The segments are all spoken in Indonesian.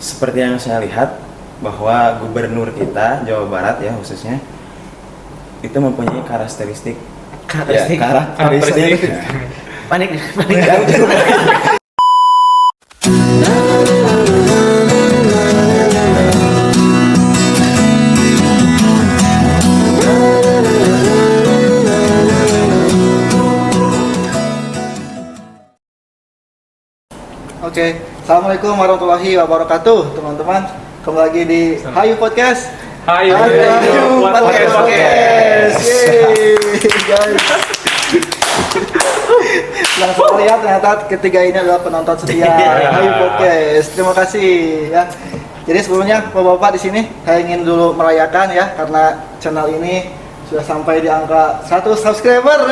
seperti yang saya lihat bahwa gubernur kita Jawa Barat ya khususnya itu mempunyai karakteristik. Panik. Oke, Assalamualaikum warahmatullahi wabarakatuh, teman-teman. Kembali lagi di Hayu Podcast. Hayu Podcast. Yeay, guys. Langsung lihat ternyata ketiga ini adalah penonton setia Hayu Podcast. Terima kasih ya. Jadi sebelumnya Bapak-bapak di sini saya ingin dulu merayakan ya karena channel ini sudah sampai di angka 100 subscriber.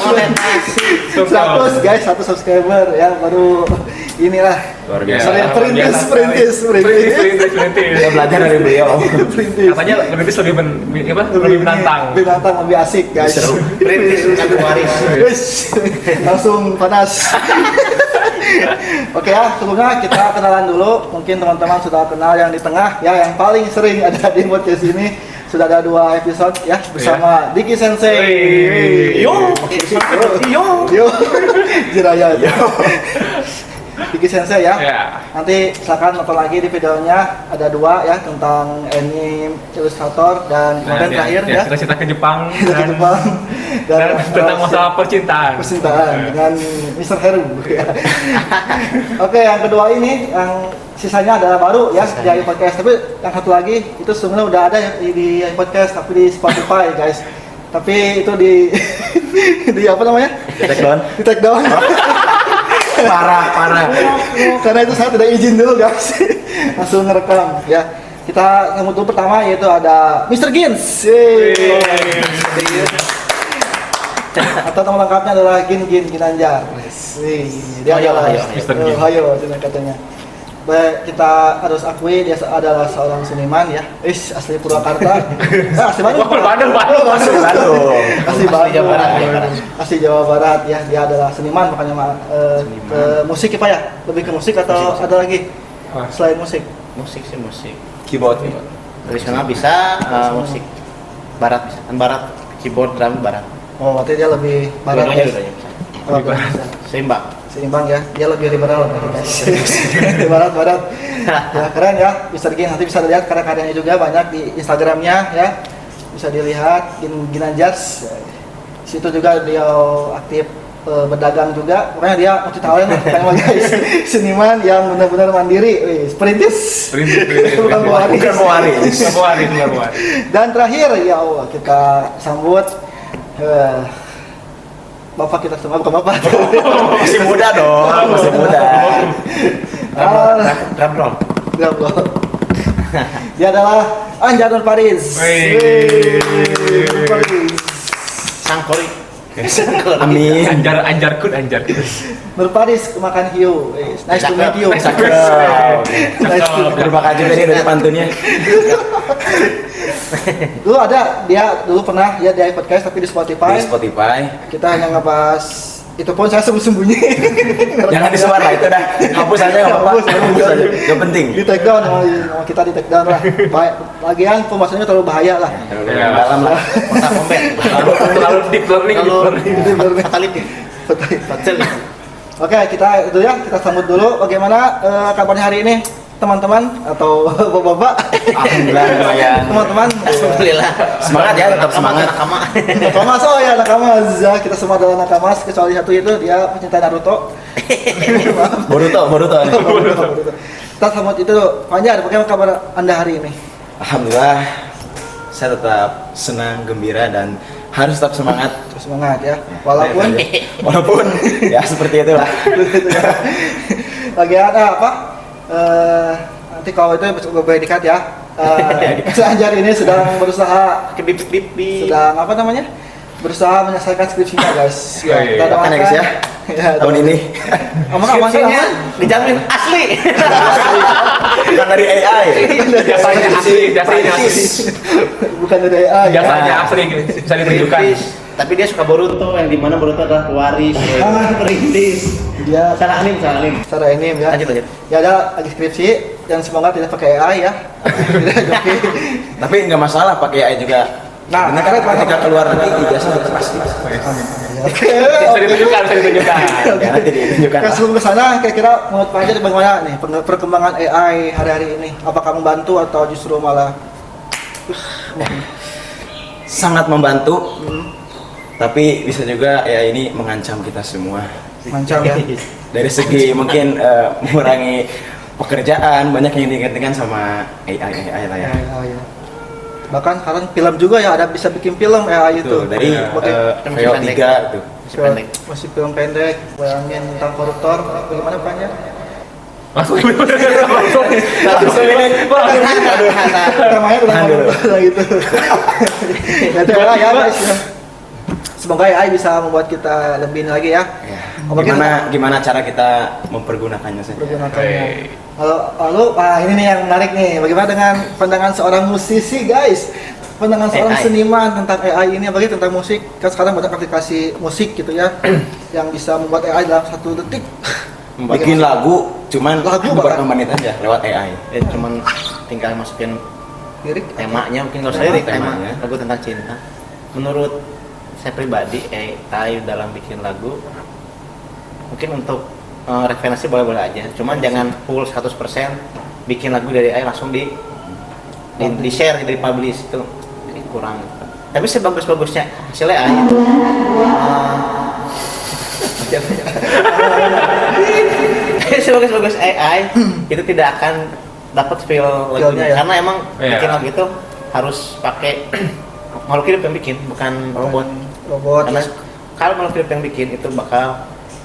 Monetasi 100 guys, 1 subscriber ya baru inilah Luar biasa. perintis. Kita belajar dari beliau. Katanya perintis lebih menantang. Lebih asik guys. Perintis bukan pewaris. Guys, langsung panas. Oke ya, sebelumnya kita kenalan dulu. Mungkin teman-teman sudah kenal yang di tengah ya, yang paling sering ada di podcast ini. Sudah ada 2 episode ya bersama Diki Sensei. Yo. Jiraya. Diki Sensei ya. Nanti silakan nonton lagi di videonya, ada 2 ya tentang anime, ilustrator dan konten terakhir ya. Cerita ke Jepang dan tentang masalah percintaan dengan Mr. Heru. Oke, yang kedua ini yang sisanya adalah baru ya di Hayu Podcast. Tapi yang satu lagi itu sebenarnya udah ada di Hayu Podcast tapi di Spotify guys. Tapi itu di apa namanya? Di take down. Parah. Karena itu saya tidak izin dulu guys. Langsung ngerekam ya. Kita yang dulu pertama yaitu ada Mr. Gins. Atau nama lengkapnya adalah Ginanjar. Dia adalah Mr. Gin. Hayo katanya. Baik, kita harus akui dia adalah seorang seniman ya. Asli Purwakarta. Asli Bandung. Asli Bandung. Asli Jawa Barat ya. Dia adalah seniman makanya ke musik ya Pak ya. Lebih ke musik atau ada lagi selain musik? Musik. Keyboard. Tradisional bisa, musik barat bisa. Kan barat, keyboard, drum barat. Oh, berarti dia lebih barat ya. Dua-duanya bisa. Oh, bisa. Seimbang Ya, dia lebih liberal guys. barat. Ya, keren ya, Mr. Gin. Nanti bisa lihat karya-karyanya juga banyak di Instagramnya ya. Bisa dilihat Ginanjars. Situ juga dia aktif berdagang juga. Pokoknya dia multi talent lah kayaknya guys. Seniman yang benar-benar mandiri. Perintis. Bukan pewaris. Dan terakhir ya Allah, kita sambut Bapak kita semua, bukan Bapak. Masih muda dong, masih muda. Drum roll. Dia adalah Anjar Nur Paris. Sangkori. Amin. Anjar kun. Nur Paris makan hiu. Nice to meet you. Terima kasih juga nih dari pantunnya. Dulu dia pernah ya di podcast tapi di Spotify. Kita hanya ngebahas itu pun saya sembunyi. Jangan disebar lah, itu dah hapus aja nggak apa-apa. Hapus aja, nggak penting. Di take down, sama kita di take down lah. Lagian pembahasannya terlalu bahaya lah. Dalam lah. Otak kompet. Terlalu deep learning. Fatal. Oke, kita itu ya, kita sambut dulu. Bagaimana kabarnya hari ini, teman-teman atau bapak-bapak? Alhamdulillah lumayan. Teman-teman, Alhamdulillah. Semangat ya, tetap semangat. nakamas, oh ya nakamas. Kita semua adalah nakamas kecuali satu itu dia pecinta Naruto. Boruto. Kita sambut itu. Panjar, bagaimana kabar Anda hari ini? Alhamdulillah, saya tetap senang, gembira dan harus tetap semangat. Semangat ya, walaupun ya seperti itulah. Lagi ada apa? Nanti kalau itu berdekat ya. Anjar ini sedang berusaha sedang apa namanya? Berusaha menyelesaikan skripsinya guys. Ya, Kita doakan ya guys ya. Tahun ini. Aman sih aman. Dijamin asli. Bukan dari AI. Jasanya asli. Bukan dari AI. Jasanya asli bisa ditunjukkan. Tapi dia suka Boruto, yang dimana Boruto adalah pewaris perintis. Dia Secara anim. secara ini ya. Lanjut. Ya ada lagi skripsi yang semoga tidak pakai AI ya. Tidak joki. Tapi nggak masalah pakai AI juga. Nah, Karena kan ketika keluar nanti ijazah udah pasti. Bisa ditunjukkan. Ya, nanti ditunjukkan. Oke, sebelum ke sana, kira-kira menurut Pak Hajar bagaimana nih perkembangan AI hari-hari ini? Apakah membantu atau justru malah Sangat membantu. Tapi bisa juga ya ini mengancam kita semua. mancam ya? Dari segi mungkin mengurangi pekerjaan, banyak yang digantikan sama AI lah ya. AI, ya. Bahkan sekarang film juga ya, ada bisa bikin film AI itu. Itu dari VO3 itu. Masih pendek. Masih film pendek, bayangin tentang koruptor, bagaimana Pak Hajar? Langsung Namanya udah ngomong gitu. Ya, itu AI ya guys ya. Semoga AI bisa membuat kita lebih ini lagi ya. Ya. Mungkin Gimana cara kita mempergunakannya sih? pergunakannya. Lalu ini nih yang menarik nih. Bagaimana dengan pandangan seorang musisi guys? Pandangan seorang AI. seniman tentang AI ini, apalagi tentang musik. Kan sekarang banyak aplikasi musik gitu ya, yang bisa membuat AI dalam 1 detik. Bikin lagu, cuman Lagu beberapa bahkan. menit aja lewat AI. Cuman tinggal masukin Lirik. temanya, mungkin nggak usah lirik, tema Temanya. lagu tentang cinta. Menurut saya pribadi, AI dalam bikin lagu mungkin untuk referensi boleh-boleh aja, cuman jangan full 100% bikin lagu dari AI langsung di share, di publish, itu kurang. Tapi sebagus-bagusnya hasilnya AI sebagus-bagus AI itu tidak akan dapat feel lagunya Feel-nya ya. karena emang Iya. bikin lagu itu harus pakai makhluk hidup yang bikin, bukan robot. Robot. Karena kalau makhluk hidup yang bikin itu bakal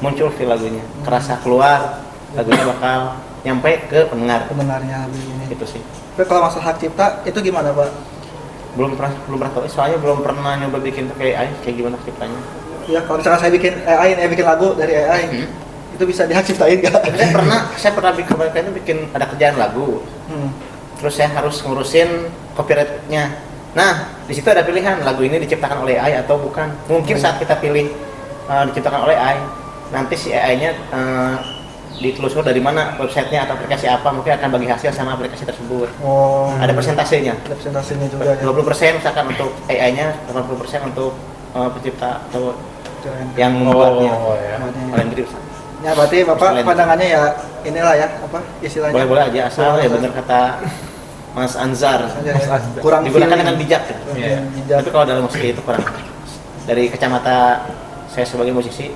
muncul feel lagunya, kerasa keluar, lagunya bakal nyampe ke pendengar. Pendengarnya ini. Itu sih. Tapi kalau masalah hak cipta itu gimana Pak? Belum pernah tahu, soalnya belum pernah nyoba bikin pakai AI kayak gimana ciptanya. Ya kalau misalkan saya bikin AI, bikin lagu dari AI, itu bisa dihak ciptain nggak? saya pernah bikin ada kerjaan lagu. Terus saya harus ngurusin copyright-nya. Nah, di situ ada pilihan lagu ini diciptakan oleh AI atau bukan. Mungkin saat kita pilih diciptakan oleh AI, nanti si AI-nya ditelusur dari mana websitenya atau aplikasi apa, mungkin akan bagi hasil sama aplikasi tersebut. Oh. Ada persentasenya. Ada presentasinya juga ya. 20% misalkan untuk AI-nya, 80% untuk pencipta atau Keren. yang membuatnya. ya. Paling gede. Ya berarti Bapak Selain- pandangannya ya inilah ya apa istilahnya. Boleh-boleh aja asal Boleh, ya benar kata Mas Anzar. Aja ya. Mas Azhar. Kurang Digunakan feeling. dengan bijak gitu. Iya. Bijak. Tapi kalau dalam musik itu kurang. Dari kacamata saya sebagai musisi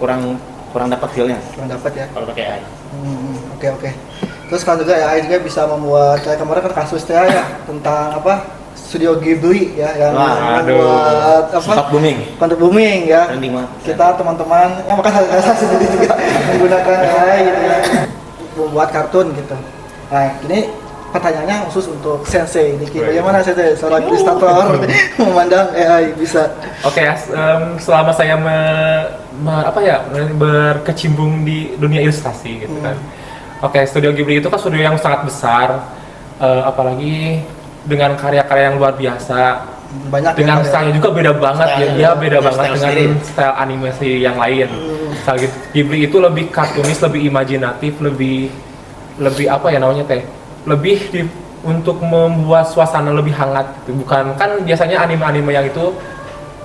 kurang dapat feel-nya Kurang dapat ya. kalau pakai AI. Oke. Terus kan juga AI juga bisa membuat kayak kemarin kan kasus teh ya tentang apa Studio Ghibli ya yang Wah, membuat apa Sempat booming. konten booming ya. Trending banget. Kita teman-teman yang bahkan saya sendiri juga menggunakan AI gitu ya membuat kartun gitu. Nah ini pertanyaannya khusus untuk Sensei Niki. Bagaimana Sensei seorang ilustrator memandang AI bisa? Oke, selama saya berkecimpung di dunia ilustrasi gitu kan. Oke, Studio Ghibli itu kan studio yang sangat besar, apalagi dengan karya-karya yang luar biasa. Banyak Dengan ya, stylenya juga beda banget ya, Style-nya. dia beda Punya banget style dengan sendiri. style animasi yang lain. Style Ghibli itu lebih kartunis, lebih imajinatif, lebih apa ya namanya teh, untuk membuat suasana lebih hangat gitu. Bukan kan biasanya anime-anime yang itu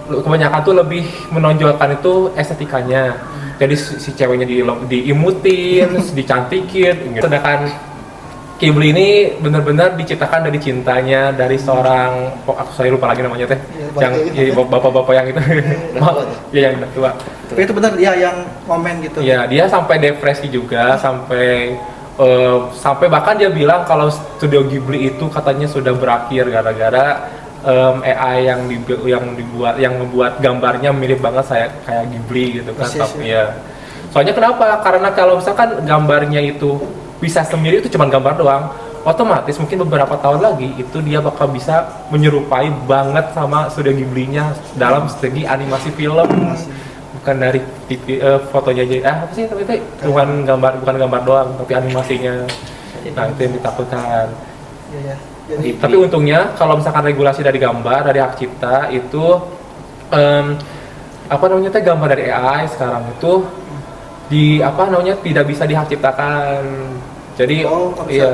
kebanyakan tuh lebih menonjolkan itu estetikanya. Jadi si ceweknya diimutin, dicantikin gitu. Sedangkan Ghibli ini benar-benar diciptakan dari cintanya dari seorang saya lupa lagi namanya teh. Iya, Yang bapak-bapak yang itu. Ya yang udah tua. Tapi itu benar dia yang komen gitu. Ya, dia sampai depresi juga, sampai bahkan dia bilang kalau Studio Ghibli itu katanya sudah berakhir gara-gara AI yang membuat gambarnya mirip banget kayak Ghibli gitu kan. Persis, Tapi ya. Soalnya kenapa? Karena kalau misalkan gambarnya itu bisa sendiri itu cuma gambar doang, otomatis mungkin beberapa tahun lagi itu dia bakal bisa menyerupai banget sama Studio Ghibli-nya dalam segi animasi film. Bukan dari fotonya aja, apa sih tapi itu bukan gambar doang, tapi animasinya. Nah itu yang ditakutkan. Iya. Jadi Tapi untungnya kalau misalkan regulasi dari gambar, dari hak cipta itu apa namanya teh gambar dari AI sekarang itu tidak bisa dihak ciptakan. Jadi nggak bisa. iya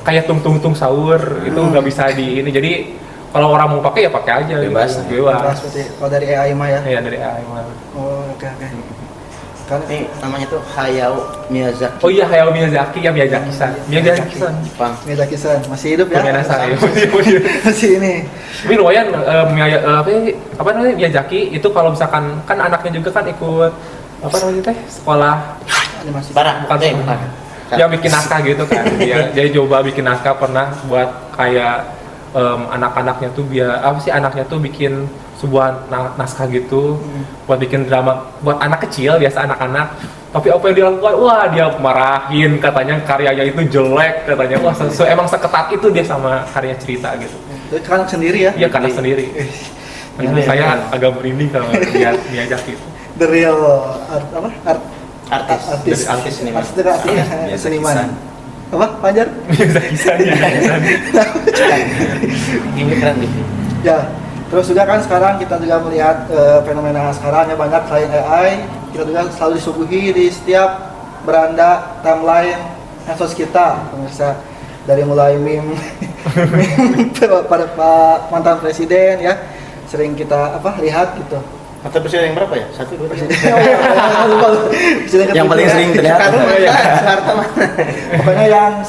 kayak tung sahur itu nggak bisa di ini. Jadi kalau orang mau pakai ya pakai aja Bebas. gitu. Bebas berarti. Kalau dari AI mah ya. Iya dari AI mah. Oh, oke. Kan Ini namanya tuh Hayao Miyazaki. Oh iya Hayao Miyazaki ya Miyazaki-san. Miyazaki-san. Jepang. Miyazaki-san masih hidup ya? Pemain saya. Masih ini. Tapi lumayan apa namanya Miyazaki itu kalau misalkan kan anaknya juga kan ikut apa namanya teh sekolah Animasi. Barang. bukan bukan. yang bikin naskah gitu kan. Dia coba bikin naskah pernah buat kayak anak-anaknya tuh anaknya tuh bikin sebuah naskah gitu buat bikin drama buat anak kecil biasa anak-anak, tapi apa yang dilakukan wah dia marahin katanya karyanya itu jelek katanya wah emang seketat itu dia sama karya cerita gitu. Itu kan sendiri ya? Iya karena sendiri. Makanya saya agak merinding kalau lihat Miyazaki itu. The real art apa? Artis. Artis. Dari artis seniman. Artis dari artinya Miyazaki-san. seniman. Apa? Panjar? Miyazaki-san ya. Ini keren gitu. Ya. Terus juga kan sekarang kita juga melihat fenomena sekarang ya banyak selain AI, kita juga selalu disuguhi di setiap beranda timeline medsos kita, pemirsa, dari mulai meme pada Pak mantan presiden ya sering kita lihat gitu. Atau presiden yang berapa ya? 1, 2, 3. Presiden Yang paling sering terlihat Soeharto mah. pokoknya yang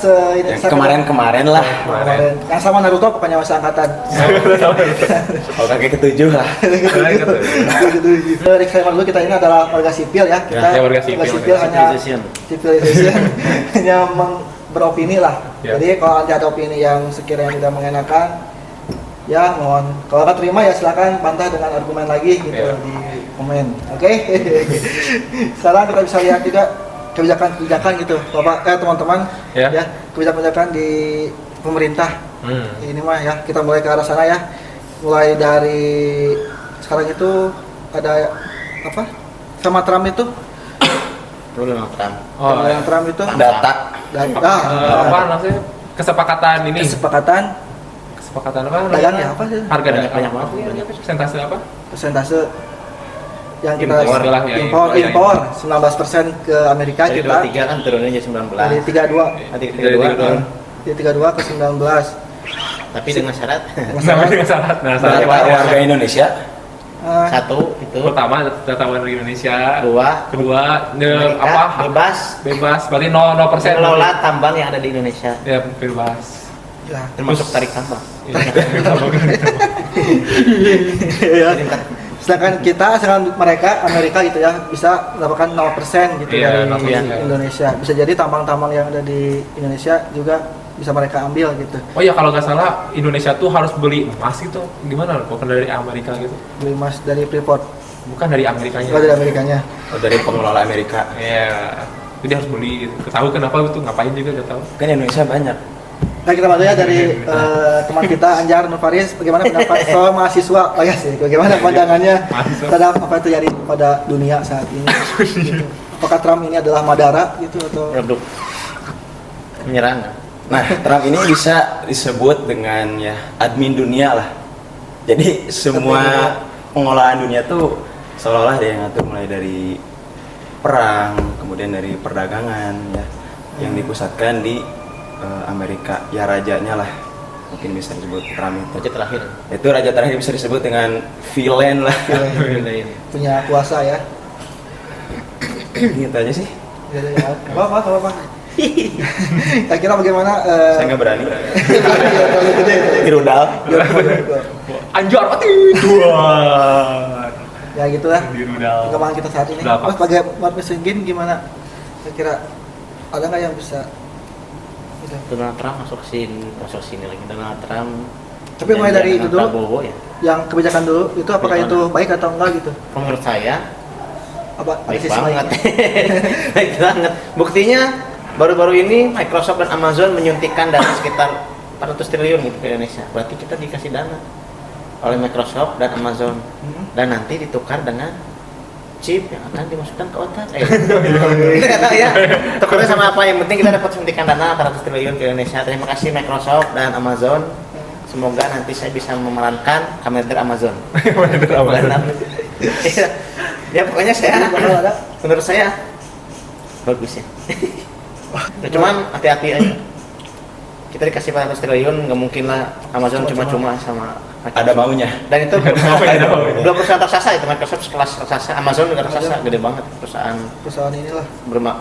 kemarin lah. kemarin yang sama Naruto pokoknya masa angkatan. Kalau kakek ketujuh lah. Disclaimer dulu kita ini adalah warga sipil ya. Kita Ya, warga sipil. hanya Civilization. civilization hanya beropini lah. Ya. Jadi kalau ada opini yang sekiranya tidak mengenakan ya mohon kalau nggak terima ya silakan bantah dengan argumen lagi gitu Ya. di komen. Oke. Sekarang kita bisa lihat juga kebijakan gitu Bapak teman-teman Ya. kebijakan di pemerintah. Ini mah ya kita mulai ke arah sana ya. Mulai dari sekarang itu ada apa? Sama Trump itu. Dulu Donald Trump. Oh, Yang Trump itu Data. apa namanya kesepakatan ini kesepakatan apa dagang namanya? ya apa sih? Harga Banyak dagang banget. persentase apa? Persentase yang kita Impor lah ya, impor 19% ke Amerika Dari kita 23 kan turunnya jadi 19. dari 32 Tadi Dari 32. dari 32 ke 19. Tapi dengan syarat Sama dengan syarat. Nah, Data syarat warga Indonesia. satu itu pertama data warga Indonesia, kedua mereka bebas berarti 0% mengelola tambang yang ada di Indonesia, ya bebas. Ya. termasuk tarik tambang. Ya. Sedangkan mereka Amerika gitu ya bisa mendapatkan 0% gitu Iya, dari 0%. Indonesia. Bisa jadi tambang-tambang yang ada di Indonesia juga bisa mereka ambil gitu. Oh ya kalau nggak salah Indonesia tuh harus beli emas itu gimana? Bukan dari Amerika gitu? Beli emas dari Freeport, Bukan dari Amerikanya. bukan dari Amerikanya. Oh, dari pengelola Amerika. Iya. Jadi harus beli gitu. Tahu kenapa itu ngapain juga nggak tahu. Kan Indonesia banyak. Nah kita bantu ya dari teman kita Anjar Nufaris, bagaimana pendapat soal mahasiswa, oh ya sih, bagaimana pandangannya Mahasiswa. terhadap apa itu jadi pada dunia saat ini? Gitu. Apakah Trump ini adalah Madara gitu atau? Produk menyerang. Nah, Trump ini bisa disebut dengan ya admin dunia lah. Jadi semua pengelolaan dunia tuh seolah-olah dia yang ngatur mulai dari perang, kemudian dari perdagangan ya, yang dipusatkan di Amerika. Ya rajanya lah, mungkin bisa disebut Trump itu. Raja terakhir. Itu raja terakhir bisa disebut dengan villain lah. Punya kuasa ya? Gitu aja sih. Apa? Kira-kira bagaimana? Saya nggak berani. Terlalu gede. Dirudal. Anjor mati duar. Ya gitu lah. Di rudal. Perkembangan kita saat ini. Udah apa? Mas sebagai umat Muslim gimana? Kira-kira ada nggak yang bisa? Gitu. Donald Trump masuk sini lagi. Donald Trump. Tapi mulai dari itu dulu, Prabowo ya. yang kebijakan dulu itu apakah Bagaimana? itu baik atau enggak gitu? Menurut saya Apa ada baik sisi banget. baiknya? Baik banget. Buktinya baru-baru ini Microsoft dan Amazon menyuntikkan dana sekitar 400 triliun gitu ke Indonesia. Berarti kita dikasih dana oleh Microsoft dan Amazon dan nanti ditukar dengan chip yang akan dimasukkan ke otak. Kita nggak tahu ya. Tukarnya sama apa? Yang penting kita dapat suntikan dana 400 triliun ke Indonesia. Terima kasih Microsoft dan Amazon. semoga nanti saya bisa memerankan Kamen Rider Amazon. Bener amat. Iya. Ya pokoknya saya Bakal ada. menurut saya bagus ya. Ya, cuman hati-hati aja. Kita dikasih 400 triliun, nggak mungkin lah Amazon cuma-cuma sama Ada maunya. Dan itu Ada maunya. belum perusahaan raksasa itu, Microsoft sekelas raksasa, Amazon juga raksasa, gede banget Perusahaan inilah.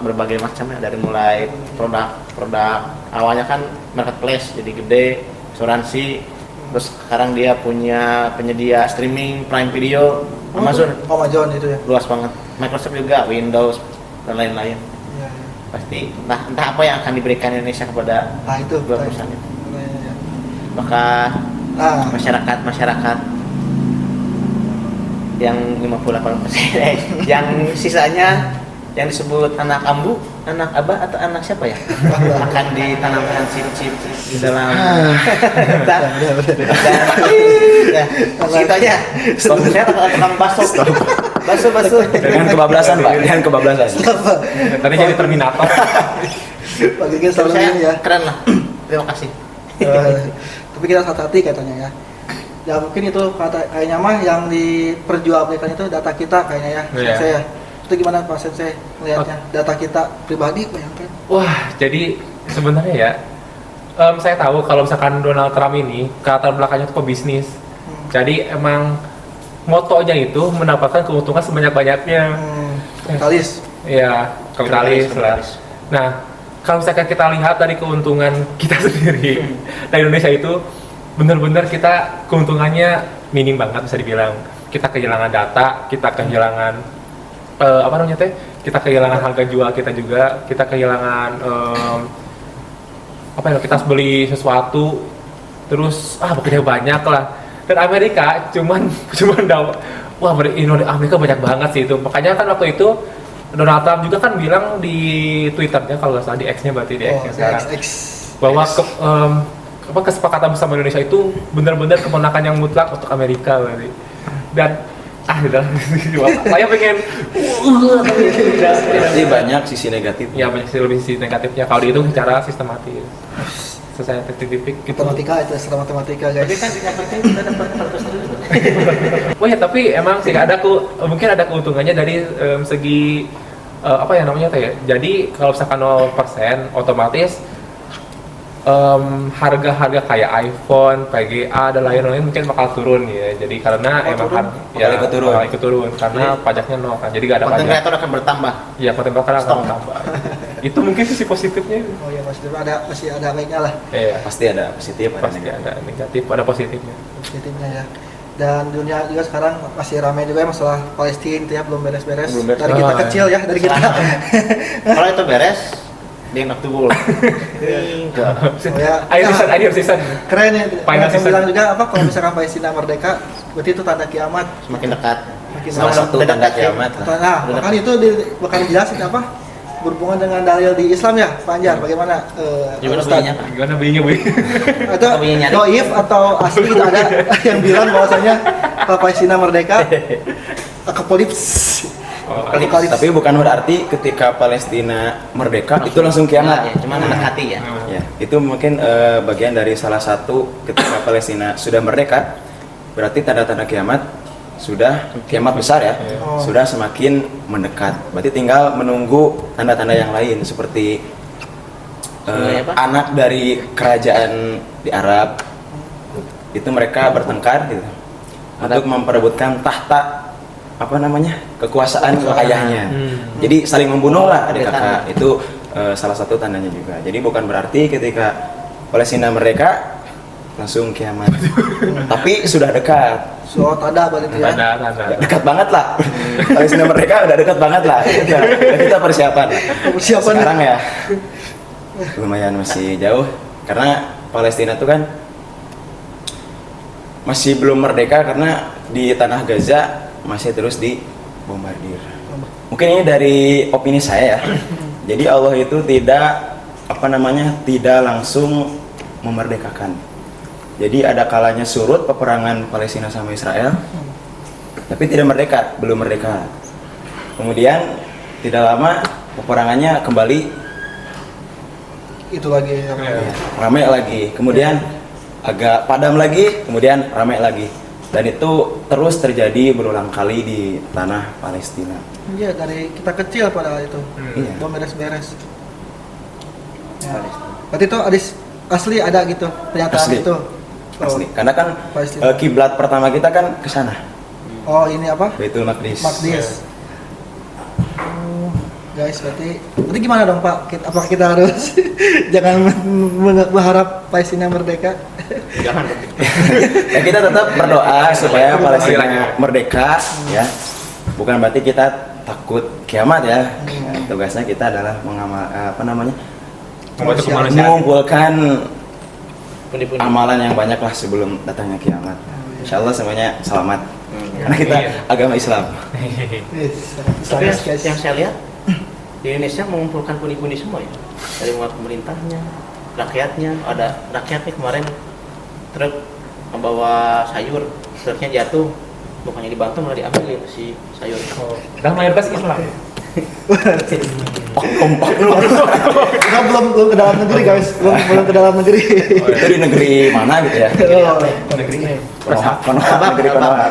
berbagai macam ya, dari mulai produk awalnya kan marketplace jadi gede, asuransi, terus sekarang dia punya penyedia streaming Prime Video, Amazon Amazon itu ya. luas banget, Microsoft juga, Windows dan lain-lain. Iya, iya. Pasti entah apa yang akan diberikan Indonesia kepada Nah itu. dua perusahaan itu. Iya, iya. Maka Ah, masyarakat yang 58% yang sisanya yang disebut anak ambu, anak abah atau anak siapa ya akan ditanamkan chip di dalam dan ya gitu aja. Saya tukang baso Dengan kebablasan Pak, dengan kebablasan. Tadi jadi Terminator. Pak Gegen selalu saya ini ya. keren lah, terima kasih. Tapi kita hati-hati katanya ya. Ya mungkin itu kayaknya mah yang diperjualbelikan itu data kita kayaknya ya. Iya. Saya. Itu gimana Pak Sensei melihatnya? Data kita pribadi bayangkan. Wah, jadi sebenarnya ya, saya tahu kalau misalkan Donald Trump ini latar belakangnya itu pebisnis. Jadi emang motonya itu mendapatkan keuntungan sebanyak-banyaknya. Kapitalis. Ya, kapitalis. Nah, kalau misalkan kita lihat dari keuntungan kita sendiri dari Indonesia itu benar-benar kita keuntungannya minim banget bisa dibilang. Kita kehilangan data, kita kehilangan kita kehilangan harga jual kita juga, kita kehilangan kita beli sesuatu terus bekerja banyak lah. Dan Amerika cuman Amerika banyak banget sih itu. Makanya kan waktu itu Donald Trump juga kan bilang di Twitternya, kalau nggak salah di X-nya, berarti di X-nya sekarang, bahwa kesepakatan bersama Indonesia itu benar-benar kemenangan yang mutlak untuk Amerika berarti. Dan saya pengen Berarti banyak sisi negatif. ya banyak lebih sisi negatifnya kalau dihitung secara sistematis, secara saintifik gitu. Matematika itu setelah matematika guys. Tapi kan dikatakan kita dapat 400 triliun. Oh ya, tapi emang sih mungkin ada keuntungannya dari segi Jadi kalau misalkan 0% otomatis harga-harga kayak iPhone, PGA dan lain-lain mungkin bakal turun ya. Jadi karena ikut turun karena pajaknya 0 kan. Jadi gak ada Konten pajak. kreator akan bertambah. Iya, konten kreator akan bertambah. Itu mungkin sisi positifnya. Oh iya masih ada baiknya lah. Iya, Pasti ada positif, ada pasti negatif. ada negatif, ada positifnya. Positifnya ya. Dan dunia juga sekarang masih ramai juga ya masalah Palestina itu ya, belum beres-beres. Belum beres. Dari kita Oh, kecil ya, dari kita. Kalau itu beres, dia knock to goal. Oh ya. Akhir season. Keren ya. Final Yang season. bilang juga apa kalau misalkan Palestina merdeka, berarti itu tanda kiamat. Semakin dekat. Makin Salah dekat. satu Udah tanda dekat ya. kiamat lah. Nah, makanya itu bakal dijelasin apa berhubungan dengan dalil di Islam ya, Pak Anjar. Bagaimana? Gimana Ustaz? bunyinya, Pak? Gimana bunyinya, Bu? Atau Apa yang nyari? doif atau asli itu ada yang bilang bahwasanya kalau Palestina merdeka akapalips. Tapi bukan berarti ketika Palestina merdeka itu langsung kiamat. Ya, cuma mendekati ya. Ya, itu mungkin bagian dari salah satu ketika Palestina sudah merdeka, berarti tanda-tanda kiamat sudah kiamat besar ya, Oh. sudah semakin mendekat. Berarti tinggal menunggu tanda-tanda yang lain seperti Sebenarnya apa? anak dari kerajaan di Arab itu mereka bertengkar gitu untuk memperebutkan tahta kekuasaan ayahnya. Jadi saling membunuh lah adik kakak. Itu salah satu tandanya juga. Jadi bukan berarti ketika Palestina merdeka langsung kiamat. Tapi sudah dekat. So tanda berarti ya. Tanda. Dekat banget lah. Palestina merdeka udah dekat banget lah. Ya, kita persiapan. Persiapan. Sekarang ya lumayan masih jauh karena Palestina tuh kan masih belum merdeka karena di tanah Gaza masih terus dibombardir. Mungkin ini dari opini saya ya. Jadi Allah itu tidak tidak langsung memerdekakan. Jadi ada kalanya surut peperangan Palestina sama Israel, tapi tidak merdeka, belum merdeka. Kemudian tidak lama peperangannya kembali Itu lagi. ramai lagi. Kemudian agak padam lagi, kemudian ramai lagi. Dan itu terus terjadi berulang kali di tanah Palestina. Iya, dari kita kecil pada itu. Iya. Belum beres-beres. Ya. Berarti itu asli ada gitu pernyataan Asli. itu. Asli. Karena kan Palestina. kiblat pertama kita kan ke sana, Oh, ini apa? Baitul Maqdis. Maqdis. Guys, berarti gimana dong Pak? Apakah kita harus jangan berharap Palestina merdeka? Jangan. Ya, kita tetap berdoa supaya Palestina merdeka, ya. Bukan berarti kita takut kiamat ya. Tugasnya kita adalah Membantu kemanusiaan. mengumpulkan Pundi-pundi. amalan yang banyak lah sebelum datangnya kiamat. Insya Allah semuanya selamat. Karena kita Iya. agama Islam. Yes, Tapi guys. yang saya lihat di Indonesia mengumpulkan pundi-pundi semua ya, dari mulai pemerintahnya, rakyatnya. Ada rakyatnya kemarin truk membawa sayur, truknya jatuh, bukannya dibantu malah diambil ya si sayur. Oh, dan mayoritas Islam. Kompak lu. Kita belum ke dalam negeri guys, belum ke dalam negeri. Itu di negeri mana gitu ya? Oh, Negerinya. Konoha, negeri Konoha.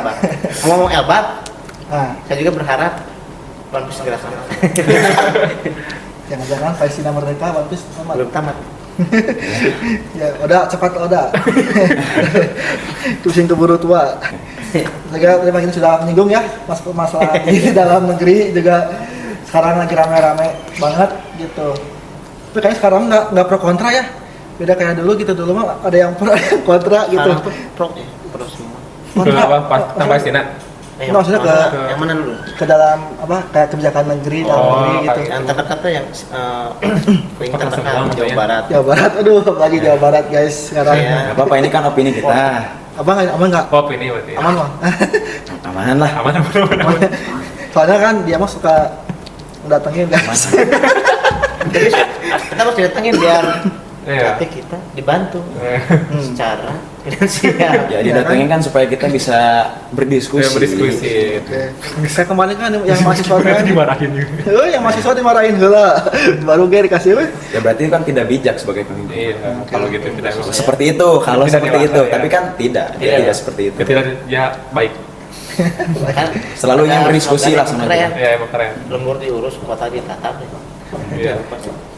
Ngomong Elbat, nah, saya juga berharap One Piece segera tamat. jangan-jangan Palestina merdeka, One Piece tamat. Belum tamat. Ya, Oda cepat Oda. Pusing keburu tua. Saya terima kita sudah menyinggung ya masalah di dalam negeri juga sekarang lagi rame-rame banget gitu. Tapi kayaknya sekarang nggak pro kontra ya. Beda kayak dulu gitu, dulu mah ada yang pro ada yang kontra gitu. Sekarang tuh pro semua. Tentang Palestina. Maksudnya yang mana dulu? ke dalam apa kayak kebijakan negeri dalam Oh, negeri gitu. Yang terdekat tuh yang paling terdekat Semua, Jawa ya. Barat. Jawa Barat, aduh lagi Jawa Barat guys sekarang. Iya. Gak apa-apa, ini kan opini kita. Abang aman nggak? Pop ini berarti. Aman mah. Aman lah. Aman. Soalnya kan dia mah suka mendatengin guys. Jadi kita harus didatengin biar Iya. nanti kita dibantu Eh, secara finansial. Ya didatengin kan supaya kita bisa berdiskusi. berdiskusi. Oke. Saya kemarin kan yang mahasiswa kan, Dimarahin juga. yang mahasiswa dimarahin heula. Baru gue dikasih weh. Ya berarti kan tidak bijak sebagai pemimpin. Iya, kalau gitu tidak Seperti itu, kalau Tidak seperti dewasa, itu. ya. Tapi kan tidak, dia Tidak. tidak seperti itu. Tidak ya baik. Kan Selalu yang ada berdiskusi lah slogan sama yang dia. keren. Ya emang keren. Lembur diurus, kota ditatap. Iya.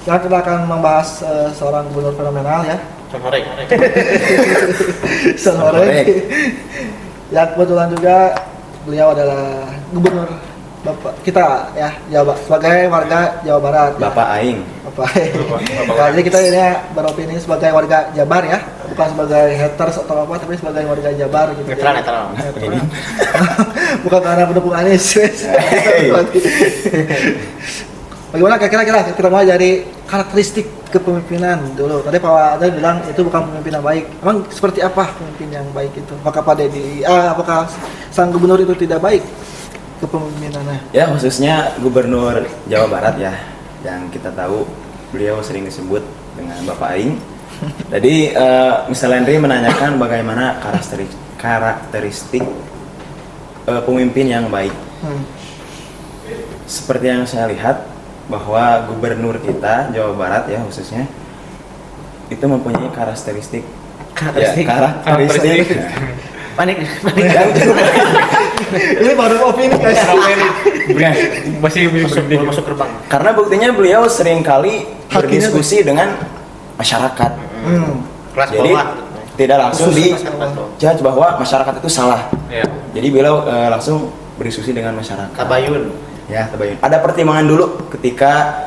Sekarang kita akan membahas seorang gubernur fenomenal ya. Contohnya. Sonore. Korek. Yang kebetulan juga beliau adalah gubernur Bapak kita ya Jawa sebagai warga Jawa Barat. ya. Bapak Aing. Bapak. Nah, jadi kita ini beropini sebagai warga Jabar ya, bukan sebagai haters atau apa, tapi sebagai warga Jabar gitu. Netral, Jadi- netral. Ini. Bukan karena pendukung Anies. Hey. Bagaimana kira-kira kita mulai dari karakteristik kepemimpinan dulu. Tadi Pak Adel bilang itu bukan pemimpin yang baik. Emang seperti apa pemimpin yang baik itu? Apakah Pak Dedi, apakah sang gubernur itu tidak baik kepemimpinannya? Ya khususnya Gubernur Jawa Barat ya, yang kita tahu beliau sering disebut dengan Bapak Aing. Jadi Mr. Landry menanyakan bagaimana karakteristik pemimpin yang baik. Seperti yang saya lihat bahwa gubernur kita Jawa Barat ya khususnya itu mempunyai karakteristik Karakteristik. karakteristik Panik. Ini baru opini guys. Masih Belum masuk gerbang. karena buktinya beliau sering kali berdiskusi dengan masyarakat. Kelas Jadi bawah. tidak langsung di Kelas bawah. judge bahwa masyarakat itu salah. Iya. Jadi beliau langsung berdiskusi dengan masyarakat. Tabayun. Ya, tabayun. Ada pertimbangan dulu ketika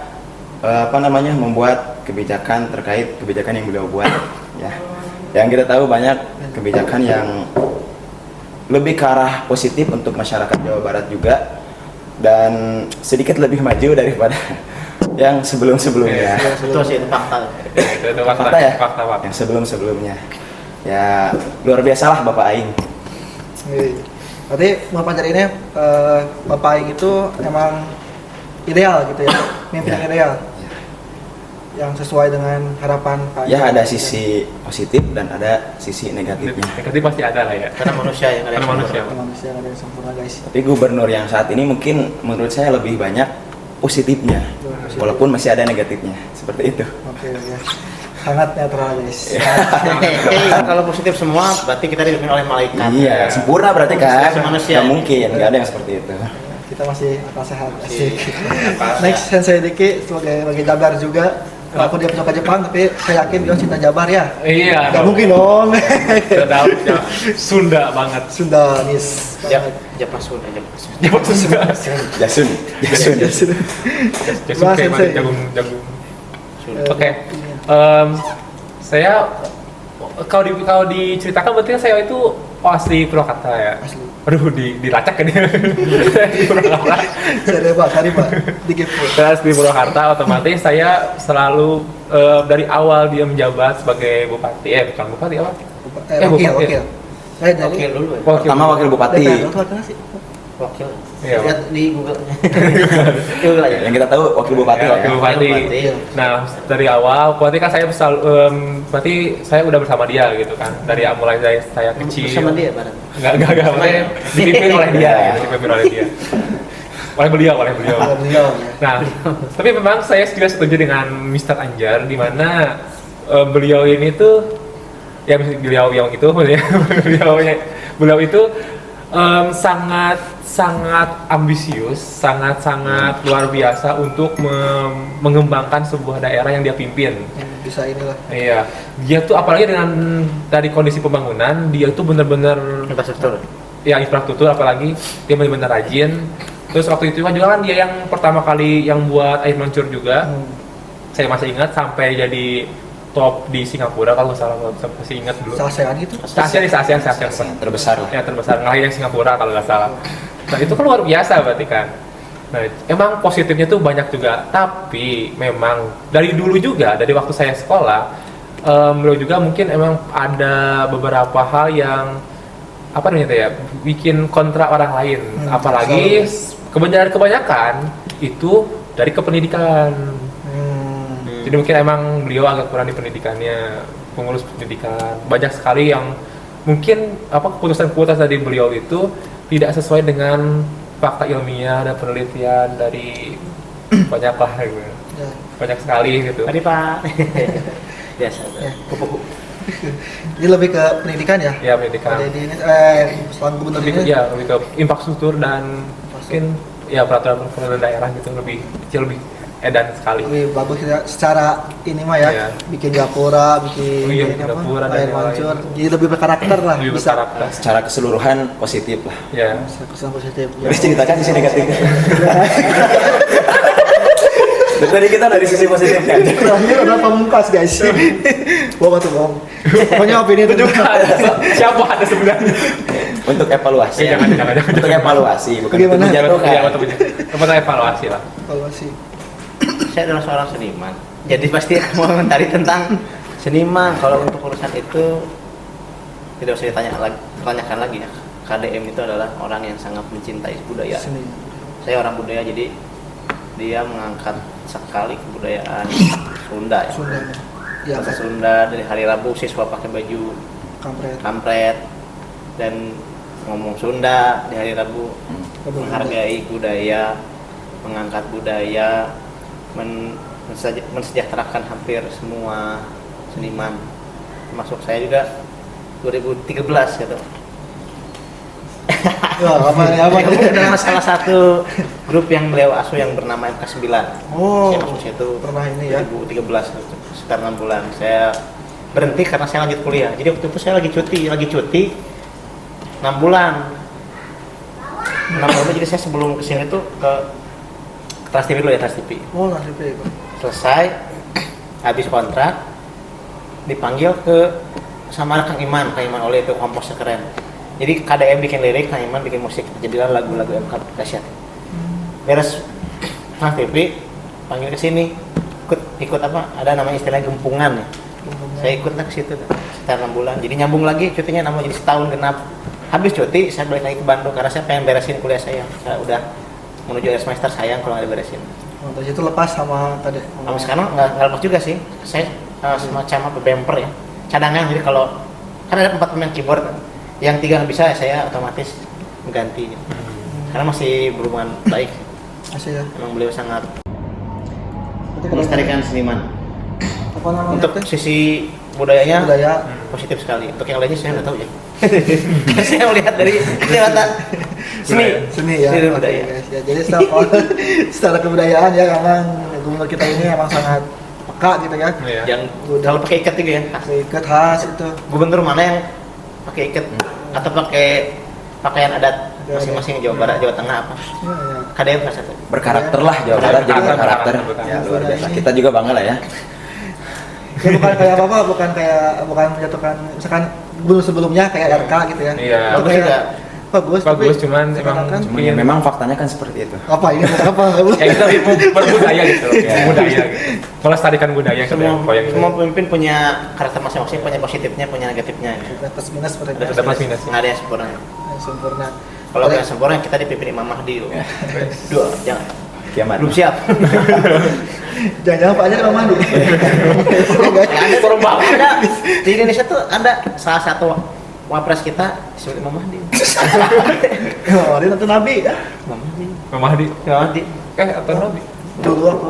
membuat kebijakan terkait kebijakan yang beliau buat. Ya, yang kita tahu banyak kebijakan yang lebih ke arah positif untuk masyarakat Jawa Barat juga dan sedikit lebih maju daripada yang sebelum-sebelumnya. Itu sih itu fakta. Itu fakta. Fakta ya? Fakta. Yang sebelum-sebelumnya. Ya, luar biasa lah Bapak Aing. Berarti mempelajari ini Bapak Aing itu emang ideal gitu ya, mimpi yang ideal, yang sesuai dengan harapan Pak Aing. Ya, ada sisi positif dan ada sisi negatifnya. Negatif pasti ada lah ya. Karena manusia yang ada. Karena manusia. Manusia nggak ada yang sempurna guys. Tapi gubernur yang saat ini mungkin menurut saya lebih banyak positifnya, walaupun masih ada negatifnya, seperti itu. Oke ya. Sangat netral guys. Kalau positif semua berarti kita dipimpin oleh malaikat. Iya, sempurna berarti kan. Sebagai manusia. Nggak mungkin, nggak ada yang seperti itu. Kita masih akal sehat. Asik. Next Sensei Diki sebagai Jabar juga. Walaupun dia penyuka Jepang, tapi saya yakin dia cinta Jabar ya. Iya. Gak mungkin dong. Sedap, Sunda banget. Sundanis. Jepang Sunda. Jasun. Jasun Mas, kayak Sensei. jagung. Sunda. Oke. Saya kalau diceritakan berarti kan saya itu asli Purwakarta ya. Asli. Aduh, dilacak kan ya. Di Purwakarta. Saya Pak. Dikit pun. Saya asli Purwakarta, otomatis saya selalu dari awal dia menjabat sebagai bupati. Bukan bupati apa? Wakil. Saya jadi Wakil dulu ya. Pertama wakil bupati. DPR itu wakilnya sih. Wakil. Iya, Lihat di Google. Google aja. Yang kita tahu wakil bupati Ya, lah wakil ya. bupati. Bupati. Nah, dari awal berarti kan saya berarti saya udah bersama dia gitu kan. Mulai dari saya kecil. Sama dia bareng. Enggak, maksudnya dipimpin oleh dia, gitu, dipimpin oleh dia. Oleh beliau. Kalau beliau ya. Nah, tapi memang saya juga setuju dengan Mr. Anjar di mana beliau ini tuh ya beliau yang itu beliau itu sangat ambisius, sangat luar biasa untuk mengembangkan sebuah daerah yang dia pimpin. Yang bisa inilah. Iya, dia tuh apalagi dengan dari kondisi pembangunan, dia tuh bener-bener Infrastruktur. ya infrastruktur, apalagi dia bener-bener rajin. Terus waktu itu kan juga kan dia yang pertama kali yang buat air mancur juga. Saya masih ingat sampai jadi top di Singapura kalau nggak salah, masih ingat dulu. ASEAN gitu. ASEAN Terbesar lah. ya terbesar, ngalahin Singapura kalau nggak salah. Nah itu kan luar biasa berarti kan. Nah emang positifnya tuh banyak juga, tapi memang dari dulu juga, dari waktu saya sekolah, beliau juga mungkin emang ada beberapa hal yang apa namanya ya, bikin kontra orang lain, apalagi kebanyakan itu dari kependidikan. Jadi mungkin emang beliau agak kurang di pendidikannya, pengurus pendidikan. Banyak sekali yang mungkin keputusan-keputusan dari beliau itu tidak sesuai dengan fakta ilmiah dan penelitian dari banyak lah gitu. Ya. Banyak sekali gitu. Tadi Pak. Biasa. Ya. Ini lebih ke pendidikan ya. Ya pendidikan. Ada di ini selain gubernur Lebih ke, ini. ya, lebih ke infrastruktur dan mungkin ya peraturan daerah gitu, lebih kecil, lebih edan sekali. Lebih bagus ya secara ini mah ya. Iya. Bikin gapura, bikin Oh iya, ini apa, gapura dan air yang mancur. lain. Jadi lebih berkarakter lah. Lebih Bisa. berkarakter. Secara keseluruhan positif lah. Ya. Kesan positif. Terus ceritakan sisi negatifnya. Dari tadi kita dari sisi positifnya. Terakhir adalah pamungkas guys. Bohong tuh bohong. Pokoknya opini itu juga. Siapa ada sebenarnya? Untuk evaluasi. Jangan. Untuk evaluasi, bukan Bagaimana? untuk menjatuhkan. Ya, untuk evaluasi lah. Evaluasi. Saya adalah seorang seniman. Jadi pasti mau komentari tentang seniman. Kalau untuk urusan itu tidak usah ditanyakan lagi ya. KDM itu adalah orang yang sangat mencintai budaya. Seni. Saya orang budaya, jadi dia mengangkat sekali kebudayaan Sunda ya. Sunda. Ya, Bahasa Sunda. Dari hari Rabu siswa pakai baju kampret. kampret dan ngomong Sunda di hari Rabu, menghargai budaya, mengangkat budaya, mensejahterakan hampir semua seniman, termasuk saya juga 2013 gitu. Ya, apa nih? Saya dalam salah satu grup yang beliau asuh yang bernama MK9. Oh, Saya masuk situ pernah ini ya. 2013 gitu, sekitar 6 bulan. Saya berhenti karena saya lanjut kuliah. Jadi waktu itu saya lagi cuti 6 bulan. 6 bulan, jadi saya sebelum kesini tuh ke Trans TV dulu ya, Trans TV. Oh, nasib itu. Selesai, habis kontrak, dipanggil ke sama Kang Iman oleh itu komposer keren. Jadi KDM bikin lirik, Kang Iman bikin musik, jadilah lagu-lagu MK dahsyat. Beres Trans TV, panggil ke sini, ikut apa? Ada namanya istilah gempungan ya. Saya ikutlah ke situ sekitar 6 bulan. Jadi nyambung lagi cutinya, namanya jadi setahun genap. Habis cuti, saya balik lagi ke Bandung karena saya pengen beresin kuliah saya. Saya udah menuju akhir semester, sayang kalau nggak diberesin. Oh, dari situ lepas sama tadi. Sampai sekarang nggak lepas juga sih. Saya semacam apa bumper ya, cadangan. Jadi kalau kan ada 4 pemain keyboard, yang 3 nggak bisa, saya otomatis mengganti. Karena masih berhubungan baik. Masih ya. Emang beliau sangat Berarti kalau melestarikan seniman. apa apa namanya? Untuk teh? sisi budayanya budaya. positif sekali. Untuk yang lainnya saya nggak tahu ya. Saya melihat dari kacamata Seni ya. Seni Oke, budaya. guys. Ya, jadi secara kebudayaan ya memang gubernur kita ini memang sangat peka gitu ya. Iya. Yang kalau pakai ikat juga ya. Ikat khas itu. Gubernur mana yang pakai ikat atau pakai pakaian adat masing-masing Jawa Barat, Jawa Tengah apa? Ya, ya. KDM salah satu. Berkarakter lah Jawa Barat, jadi berkarakter. Ya, luar biasa. Kita juga bangga lah ya. Ya bukan kayak apa, bukan menjatuhkan misalkan gubernur sebelumnya kayak RK gitu ya. Iya. Itu Bagus kayak- juga. Bagus, Bagus, tapi cuman sekarang emang kan Cuman ya memang faktanya kan seperti itu. apa ini apa? ya kita berbudaya gitu, budaya gitu. Melestarikan budaya gitu ya, Semua yang semua pemimpin punya karakter masing-masing, punya positifnya, punya negatifnya. Ada plus minus seperti ada biasa. plus minus. Nggak ada yang sempurna. Yang sempurna. Kalau yang sempurna kita dipimpin Imam Mahdi. Dua, jangan. Kiamat. Belum siap. Jangan-jangan Pak Anjar Mandi. Ada perubahan ada di Indonesia tuh ada salah satu wapres kita disebut Imam Mahdi. Oh, dia nonton Nabi ya. Imam Mahdi. Mamahdi. Imam Mahdi. Atau Nabi. Dulu aku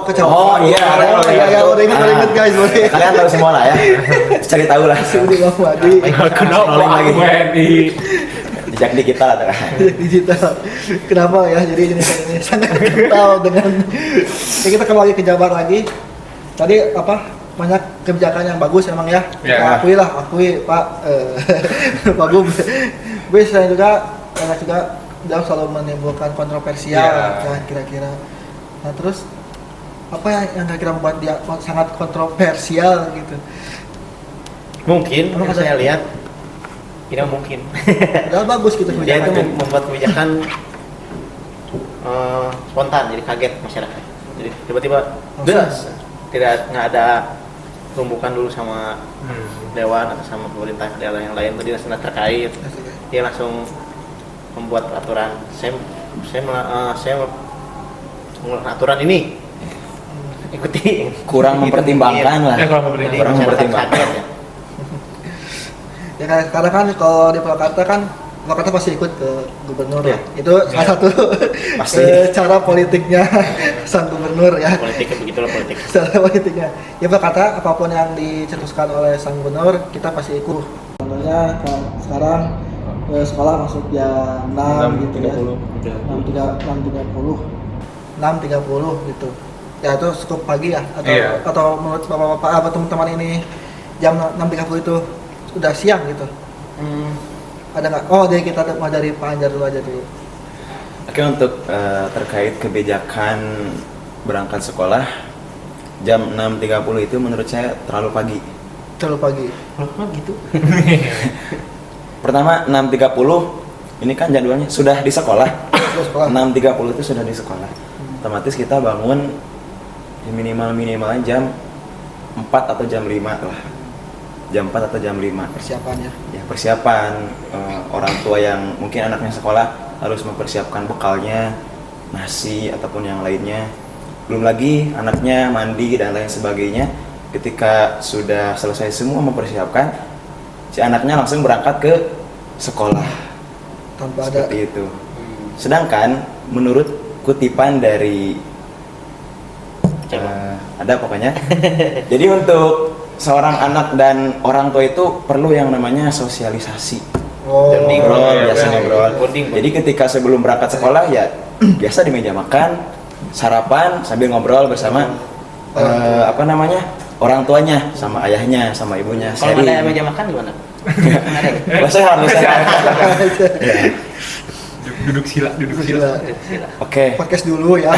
ke Cawang. Oh, iya. Oh, iya, udah ingat guys, boleh. Kalian tahu semua lah ya. Cari tahu lah. Sudah Imam Mahdi. Kenapa Scrolling lagi. aku WNI? Jejak digital atau Digital. Kenapa ya? Jadi Indonesia ini sangat kental dengan. Ya, kita kembali ke Jabar lagi. Tadi apa? Banyak kebijakan yang bagus emang ya. Ya. Akui Pak. Pak Gub. Bisa juga banyak juga dia selalu menimbulkan kontroversial Ya. ya kira-kira. Nah terus apa yang kira-kira membuat dia sangat kontroversial gitu? Mungkin Emang yang ada- saya lihat tidak mungkin. Padahal bagus gitu Dia itu kebijakannya. membuat kebijakan spontan, jadi kaget masyarakat. Jadi tiba-tiba Langsung. das, nggak ada tumbukan dulu sama dewan atau sama pemerintah daerah yang lain, dinas terkait. Dia langsung membuat peraturan. Saya mengeluarkan aturan ini. Ikuti. kurang mempertimbangkan lah. Ya, kurang Jadi Kurang masyarakat mempertimbangkan. kaget ya. Ya karena kan kalau di Purwakarta kan Purwakarta pasti ikut ke gubernur ya. Itu salah satu Pasti. cara politiknya sang gubernur ya. Politiknya begitulah politik. Cara politiknya. Ya Purwakarta apapun yang dicetuskan oleh sang gubernur kita pasti ikut. Contohnya sekarang sekolah masuk jam 6 gitu ya. 6.30 gitu. Ya itu cukup pagi ya atau menurut Bapak-bapak atau teman-teman ini jam 6.30 itu udah siang gitu. Ada nggak? Oh, dari kita mau dari Pak Anjar dulu aja dulu. Oke, untuk terkait kebijakan berangkat sekolah jam 6.30 itu menurut saya terlalu pagi. Terlalu pagi. Kenapa gitu? Pertama 6.30 ini kan jadwalnya sudah di sekolah. Terus sekolah. 6.30 itu sudah di sekolah. Otomatis kita bangun minimal jam 4 atau jam 5 lah. Jam 4 atau jam 5. Persiapannya. Ya, persiapan orang tua yang mungkin anaknya sekolah harus mempersiapkan bekalnya, nasi ataupun yang lainnya. Belum lagi anaknya mandi dan lain sebagainya. Ketika sudah selesai semua mempersiapkan, si anaknya langsung berangkat ke sekolah. Tanpa ada Seperti itu. Sedangkan menurut kutipan dari ada pokoknya. Jadi untuk seorang anak dan orang tua itu perlu yang namanya sosialisasi. Bonding. Ngobrol, Iya, biasa iya. ngobrol. Bonding. Jadi ketika sebelum berangkat sekolah ya biasa di meja makan, sarapan sambil ngobrol bersama apa namanya? Orang tuanya sama ayahnya sama ibunya. Kalau ada meja makan gimana? Nggak ada. Lesehan. Duduk sila. Gila. Oke. Podcast dulu ya.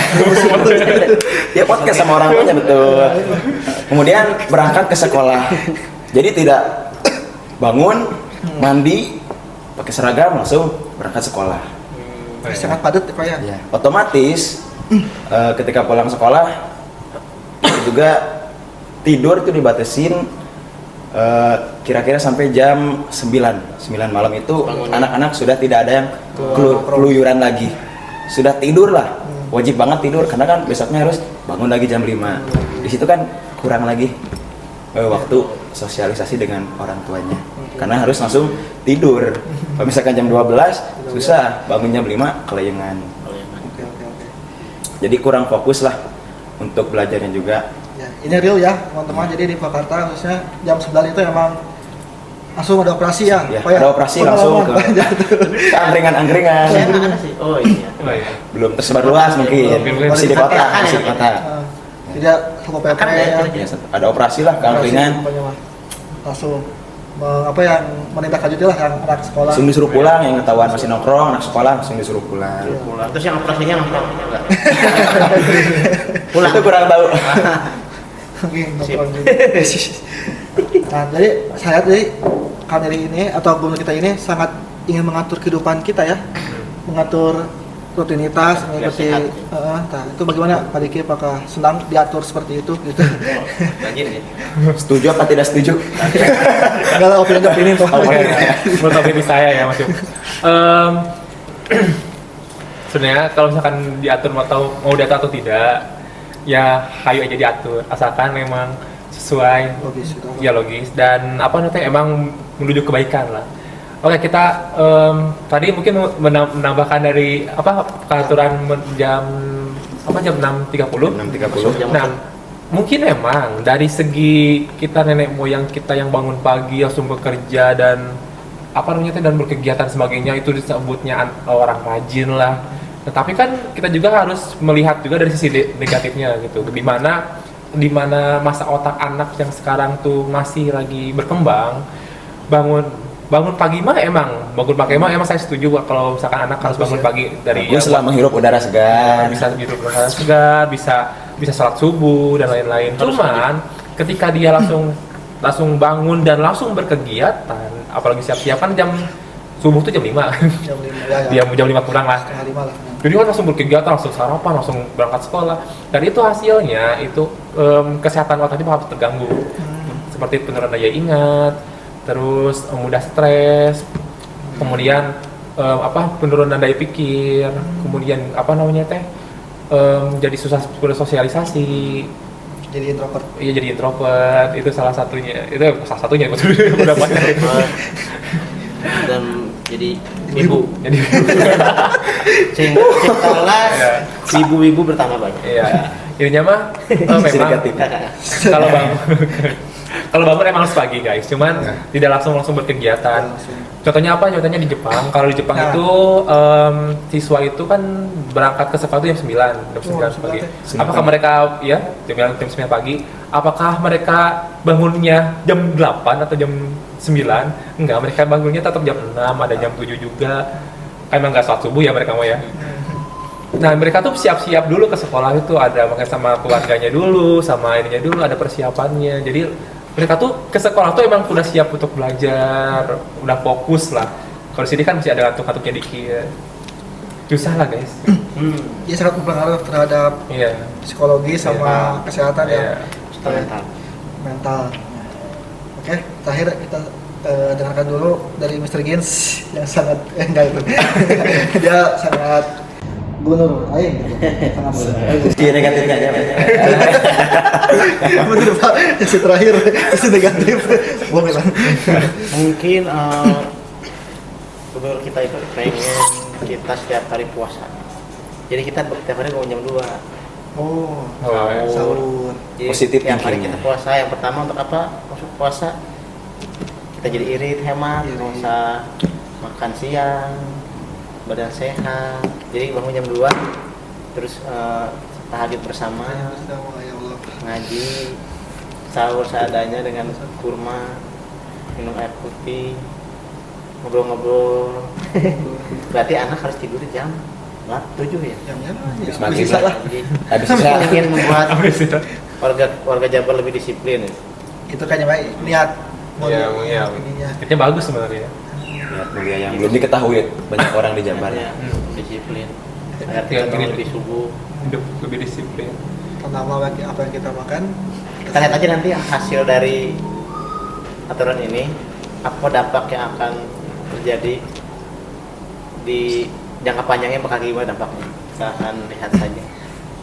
Ya podcast sama orang tuanya betul. Kemudian berangkat ke sekolah. Jadi tidak bangun, mandi, pakai seragam langsung berangkat sekolah. Sangat padat ya Pak ya. Ya, otomatis ketika pulang sekolah itu juga tidur itu dibatasin kira-kira sampai jam 9 malam itu Bangun. anak-anak sudah tidak ada yang keluyuran lagi, sudah tidur lah, wajib banget tidur karena kan besoknya harus bangun lagi jam 5. Di situ kan kurang lagi waktu sosialisasi dengan orang tuanya karena harus langsung tidur. Kalau misalkan jam 12 susah, bangun jam 5 kelayangan. Oke. Jadi kurang fokus lah untuk belajarnya juga. Ya. ini real ya teman-teman. Jadi di Purwakarta khususnya jam 9 itu emang langsung ada operasi ya. Ya, Apa ya? ada operasi langsung ke angkringan-angkringan. Saya nggak ada sih. Oh iya. Oh, iya. Belum tersebar luas mungkin. Masih di kota, masih di kota. Tidak Satpol PP Akan ada ya. kerja. Ya, ada operasi lah ke angkringan. Pokoknya mah. Langsung apa yang menindaklanjuti lah yang anak sekolah. Langsung disuruh pulang, yang ketahuan masih nongkrong, anak sekolah langsung disuruh pulang. Pulang. Terus yang operasinya nongkrong enggak? Itu kurang tahu. Mungkin nongkrong juga. Nah, jadi saya dari Kaneri ini atau gubernur kita ini sangat ingin mengatur kehidupan kita ya, mengatur rutinitas, mengikuti. sehat. Nah, itu bagaimana Pak Diki? Apakah senang diatur seperti itu? Gitu. Rajin ya. Setuju apa tidak setuju? Enggak lah opini tuh. Menurut opini saya ya Mas Yuk. Sebenarnya kalau misalkan diatur mau diatur atau tidak, ya hayu aja diatur, asalkan memang sesuai, Logis itu. ya logis dan apa namanya emang menuju kebaikan lah. Oke, kita tadi mungkin menambahkan dari apa peraturan jam 6.30. 6.30. Nah, mungkin memang dari segi kita nenek moyang kita yang bangun pagi langsung bekerja dan apa namanya dan berkegiatan sebagainya itu disebutnya orang rajin lah. Tetapi kan kita juga harus melihat juga dari sisi negatifnya gitu. Di mana masa otak anak yang sekarang tuh masih lagi berkembang, bangun pagi mah emang saya setuju kalau misalkan anak harus bangun pagi dari Bagus lah menghirup udara segar. bisa hidup udara segar, bisa sholat subuh dan lain-lain. Cuman ketika dia langsung bangun dan langsung berkegiatan, apalagi siap-siap kan jam subuh tuh jam 5. Jam 5 ya. Jam 5 kurang lah. Setengah 5 lah. Jadi kan langsung berkegiatan, langsung sarapan, langsung berangkat sekolah. Dan itu hasilnya itu kesehatan otaknya bakal terganggu. Seperti penurunan daya ingat, terus mudah stres, kemudian penurunan daya pikir, kemudian jadi susah bersosialisasi. Jadi introvert. Iya jadi introvert, itu salah satunya. Udah banyak itu. Dan jadi ibu. Jadi Sehingga ciptalah Iya. ibu-ibu bertambah banyak. iya. Intinya mah memang negatif. kalau bangun emang harus pagi guys, cuman tidak langsung berkegiatan. Contohnya apa? Contohnya di Jepang. Kalau di Jepang itu siswa itu kan berangkat ke sekolah itu jam 9 pagi. Apakah mereka ya jam 9 pagi? Apakah mereka bangunnya jam 8 atau jam 9? Enggak, mereka bangunnya tetap jam 6, ada jam 7 juga. Emang nggak sholat subuh ya mereka mau ya. Nah mereka tuh siap-siap dulu ke sekolah itu, ada makanya sama keluarganya dulu, sama ininya dulu, ada persiapannya. Jadi mereka tuh ke sekolah tuh emang udah siap untuk belajar, udah fokus lah. Kalau di sini kan masih ada ngantuk-ngantuknya dikit. Susah lah guys. Dia sangat berpengaruh terhadap Iya. psikologi sama kesehatan Iya. ya, mental. Oke, terakhir kita dengarkan dulu dari Mr. Gins yang sangat enggak itu. Dia sangat gubernur aing gitu. Sangat Sisi negatifnya aja. bener Pak, yang terakhir itu negatif. Bohong lah. Mungkin gubernur kita itu pengen kita setiap hari puasa. Jadi kita setiap hari bangun jam 2. Oh, Sahur. Jadi Positif tiap hari thinking. kita puasa. Yang pertama untuk apa? Masuk puasa. Kita jadi irit, hemat, nggak usah makan siang, badan sehat. Jadi bangun jam 2, terus tahajud bersama, ya Allah. ngaji, sahur seadanya dengan kurma, minum air putih, ngobrol-ngobrol. Berarti anak harus tidur jam 7 ya. Jamnya Habis ya, maghrib bisa lah. lah. Jadi Habis saya sisa. ingin membuat Habis itu. warga Jabar lebih disiplin. Ya. Itu kan yang baik niat. Iya. Ininya. Itu bagus sebenarnya. Niat mulia yang belum diketahui banyak orang di Jabar ya. Disiplin. Agar Ya, kita bangun gini. lebih subuh. Hidup lebih disiplin. Pertama apa yang kita makan. Kita lihat aja nanti hasil dari aturan ini, apa dampak yang akan terjadi di jangka panjangnya, bakal gimana dampaknya. Kita akan lihat saja.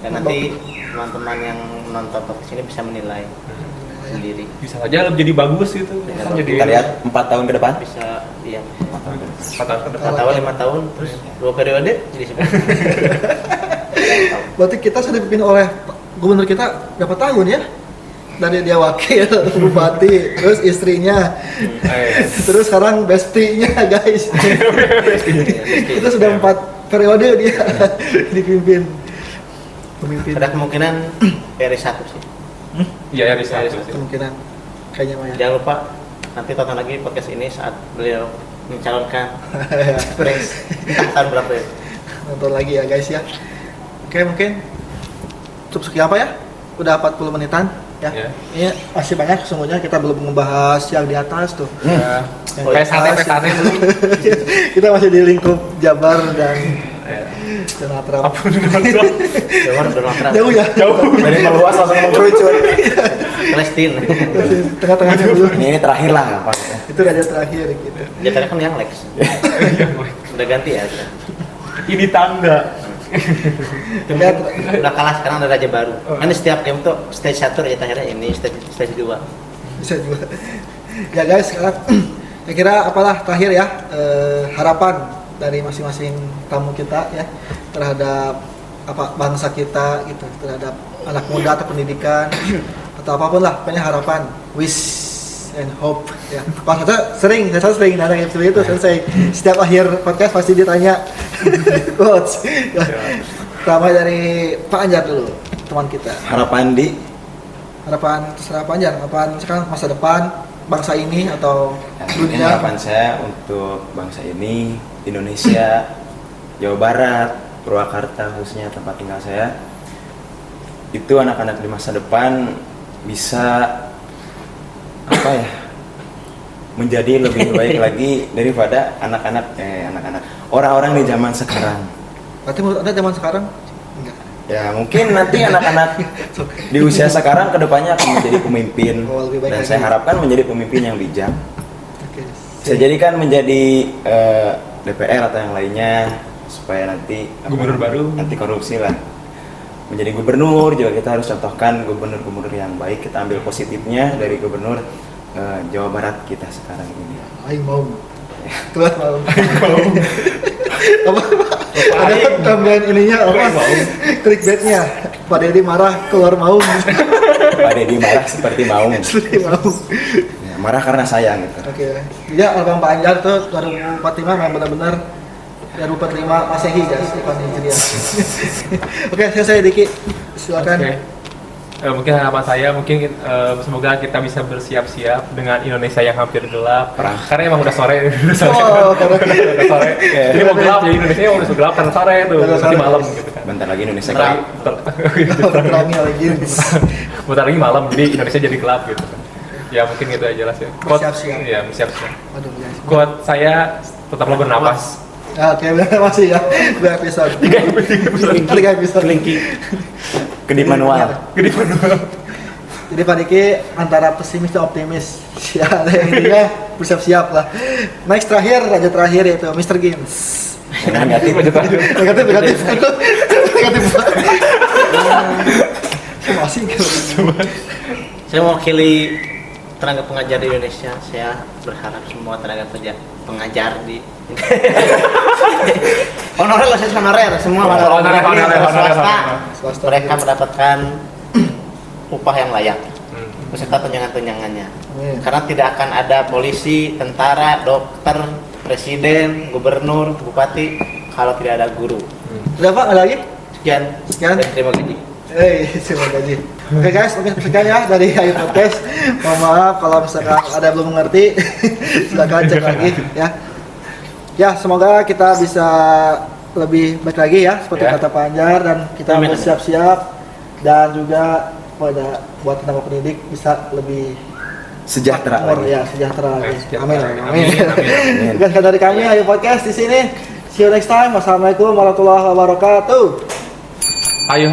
Dan nanti teman-teman yang menonton podcast ini bisa menilai sendiri. Bisa saja jadi bagus gitu. Ya, Bisa jadi Kita lihat 4 tahun ke depan. Bisa iya 4 tahun ke depan. 4 tahun ke depan. 4 tahun, 5 tahun, terus 2 periode jadi 10. Berarti kita sudah dipimpin oleh gubernur kita berapa tahun ya? dari dia wakil bupati, terus istrinya, terus sekarang bestie-nya guys. Itu sudah 4 periode dia dipimpin pemimpin. Ada kemungkinan RI 1 sih. Iya, ya bisa. Kemungkinan kayaknya mah ya. Jangan lupa nanti tonton lagi podcast ini saat beliau mencalonkan pres. Tahun berapa ya? Nonton lagi ya guys ya. Oke, mungkin cukup sekian apa ya? Udah 40 menitan ya. Ya. Ini masih banyak sesungguhnya, kita belum membahas yang di atas tuh. Ya. Yang Kayak di atas. sate dulu. Kita masih di lingkup Jabar dan Sumatera. Jauh ya. Dari meluas langsung mengkerucut. Palestina. Tengah-tengahnya dulu. Ini terakhir lah nggak apa-apa. Itu raja terakhir gitu. Ya tadi kan yang Lex. Udah ganti ya. Ini tangga. Ya, Udah kalah sekarang ada raja baru. Kan di setiap game tuh stage 1 raja terakhirnya ini, stage 2. bisa juga. Ya guys, sekarang saya kira apalah terakhir ya, harapan dari masing-masing tamu kita ya terhadap apa bangsa kita gitu, terhadap anak muda atau pendidikan atau apapun lah, pokoknya harapan, wish and hope ya. Pak Hatta sering nanya seperti itu, saya setiap akhir podcast pasti ditanya quotes. Ya. Pertama dari Pak Anjar dulu, teman kita. Harapan di Harapan terserah Pak Anjar, harapan sekarang masa depan bangsa ini atau Mungkin dunia. harapan saya untuk bangsa ini, Indonesia, Jawa Barat, Purwakarta khususnya tempat tinggal saya, itu anak-anak di masa depan bisa apa ya, menjadi lebih baik lagi daripada anak-anak orang-orang di zaman sekarang. Berarti menurut Anda zaman sekarang? Enggak. Ya mungkin nanti anak-anak di usia sekarang kedepannya akan menjadi pemimpin, Oh, lebih baik dan lagi. saya harapkan menjadi pemimpin yang bijak. Oke. Saya jadikan menjadi DPR atau yang lainnya supaya nanti Gubernur baru. anti korupsi lah. Menjadi gubernur juga kita harus contohkan gubernur-gubernur yang baik, kita ambil positifnya dari gubernur Jawa Barat kita sekarang ini. Aing mau. Keluar mau. Apa? Ada tambahan ininya apa? Clickbaitnya. Pak Deddy marah keluar mau. Pak Deddy marah seperti maung. Seperti mau. Ya, marah karena sayang gitu. Oke. Ya, album Pak Anjar tuh 2045 memang benar-benar 2045 Masehi guys, bukan Hijriah. Oke, saya Diki. Silakan. Oke. Mungkin harapan saya semoga kita bisa bersiap-siap dengan Indonesia yang hampir gelap. Perang. Karena emang udah sore. Oh, karena Udah sore. Ini mau gelap jadi Indonesia udah gelap karena sore tuh, Udah nanti sore. malam gitu kan. Bentar lagi Indonesia Bentar gelap. terangnya lagi. Bentar lagi malam jadi Indonesia jadi gelap gitu kan. Ya mungkin gitu aja lah sih. Bersiap-siap. Iya, bersiap-siap. Aduh, guys. Quote saya tetaplah bernapas. Oke, masih ya. 2 episode. 3 episode. Kedip manual. Gede bener. Jadi Pak Diki antara pesimis dan optimis. Ya, intinya bersiap-siap lah. Next raja terakhir yaitu Mr. Gins. Negatif. Negatif. Masih Saya mewakili tenaga pengajar di Indonesia. Saya berharap semua tenaga kerja pengajar di honorer lah, saya honorer semua Honorer. Swasta. mereka mendapatkan upah yang layak beserta tunjangan-tunjangannya. Amin. Karena tidak akan ada polisi, tentara, dokter, presiden, gubernur, bupati kalau tidak ada guru. Udah Pak, ada lagi? Sekian. Sekian. Dan terima kasih. Terima kasih. Oke guys, mungkin sekian ya dari Ayu Podcast. Mohon maaf kalau misalkan ada belum mengerti, silakan cek lagi ya. Ya, semoga kita bisa lebih baik lagi ya, seperti Ya. kata Pak Anjar, dan kita Amin. bersiap-siap dan juga buat tenaga pendidik bisa lebih Sejahtera makmur, lagi. ya, sejahtera lagi. Sejahtera. Amin. Amin. Sekian dari kami Ayu Podcast di sini. See you next time. Wassalamualaikum warahmatullahi wabarakatuh. Ayo.